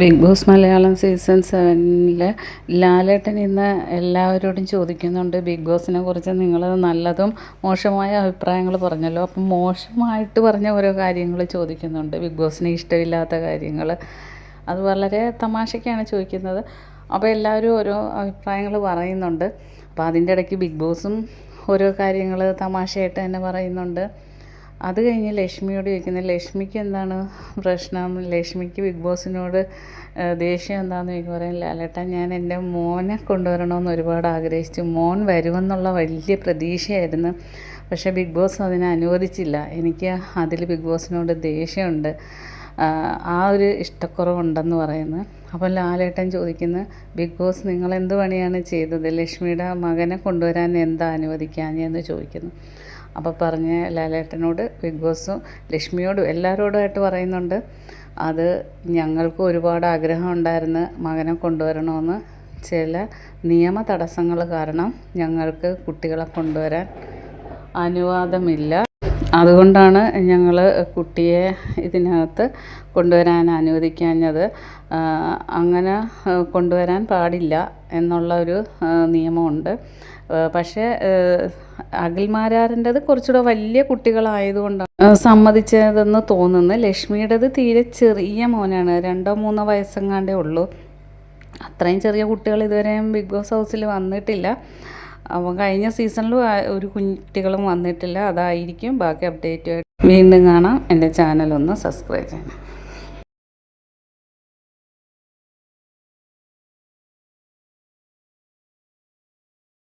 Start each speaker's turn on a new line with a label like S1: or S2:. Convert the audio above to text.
S1: Big boss Malayalam season 7 ലാലേട്ടൻ ഇന്ന് എല്ലാവരോടും ചോദിക്കുന്നുണ്ട്. ബിഗ് ബോസിനെ കുറിച്ച് നിങ്ങൾ നല്ലതും മോശമായ അഭിപ്രായങ്ങൾ പറഞ്ഞല്ലോ. അപ്പം മോശമായിട്ട് പറഞ്ഞ ഓരോ കാര്യങ്ങൾ ചോദിക്കുന്നുണ്ട്. ബിഗ് ബോസിന് ഇഷ്ടമില്ലാത്ത കാര്യങ്ങൾ അത് വളരെ തമാശയ്ക്കാണ് ചോദിക്കുന്നത്. അപ്പോൾ എല്ലാവരും ഓരോ അഭിപ്രായങ്ങൾ പറയുന്നുണ്ട്. അപ്പോൾ അതിൻ്റെ ഇടയ്ക്ക് ബിഗ് ബോസും ഓരോ കാര്യങ്ങൾ തമാശയായിട്ട് തന്നെ പറയുന്നുണ്ട്. അത് കഴിഞ്ഞ് ലക്ഷ്മിയോട് ചോദിക്കുന്നത്, ലക്ഷ്മിക്ക് എന്താണ് പ്രശ്നം, ലക്ഷ്മിക്ക് ബിഗ് ബോസിനോട് ദേഷ്യം എന്താണെന്ന് എനിക്ക് പറയാം. ലാലേട്ടാ, ഞാൻ എൻ്റെ മോനെ കൊണ്ടുവരണമെന്ന് ഒരുപാട് ആഗ്രഹിച്ചു. മോൻ വരുമെന്നുള്ള വലിയ പ്രതീക്ഷയായിരുന്നു. പക്ഷേ ബിഗ് ബോസ് അതിനെ അനുവദിച്ചില്ല. എനിക്ക് അതിൽ ബിഗ് ബോസിനോട് ദേഷ്യമുണ്ട്, ആ ഒരു ഇഷ്ടക്കുറവുണ്ടെന്ന് പറയുന്നു. അപ്പോൾ ലാലേട്ടൻ ചോദിക്കുന്നു, ബിഗ് ബോസ് നിങ്ങളെന്ത് പണിയാണ് ചെയ്തത്, ലക്ഷ്മിയുടെ മകനെ കൊണ്ടുവരാൻ എന്താ അനുവദിക്കാഞ്ഞെന്ന് ചോദിക്കുന്നു. അപ്പോൾ പറഞ്ഞ് ലാലേട്ടനോട് ബിഗ് ബോസും ലക്ഷ്മിയോടും എല്ലാവരോടുമായിട്ട് പറയുന്നുണ്ട്, അത് ഞങ്ങൾക്ക് ഒരുപാട് ആഗ്രഹം ഉണ്ടായിരുന്നു മകനെ കൊണ്ടുവരണമെന്ന്. ചില നിയമ തടസ്സങ്ങൾ കാരണം ഞങ്ങൾക്ക് കുട്ടികളെ കൊണ്ടുവരാൻ അനുവാദമില്ല. അതുകൊണ്ടാണ് ഞങ്ങൾ കുട്ടിയെ ഇതിനകത്ത് കൊണ്ടുവരാൻ അനുവദിക്കാഞ്ഞത്. അങ്ങനെ കൊണ്ടുവരാൻ പാടില്ല എന്നുള്ള ഒരു നിയമമുണ്ട്. പക്ഷേ അഖിൽമാരാറിൻ്റെത് കുറച്ചുകൂടെ വലിയ കുട്ടികളായതുകൊണ്ടാണ് സമ്മതിച്ചതെന്ന് തോന്നുന്നു. ലക്ഷ്മിയുടേത് തീരെ ചെറിയ മോനാണ്, 2-3 വയസ്സെങ്ങാണ്ടേ ഉള്ളൂ. അത്രയും ചെറിയ കുട്ടികൾ ഇതുവരെയും ബിഗ് ബോസ് ഹൗസിൽ വന്നിട്ടില്ല. അപ്പോൾ കഴിഞ്ഞ സീസണിലും ഒരു കുട്ടികളും വന്നിട്ടില്ല. അതായിരിക്കും. ബാക്കി അപ്ഡേറ്റുമായിട്ട് വീണ്ടും കാണാം. എൻ്റെ ചാനലൊന്ന് സബ്സ്ക്രൈബ് ചെയ്യണം.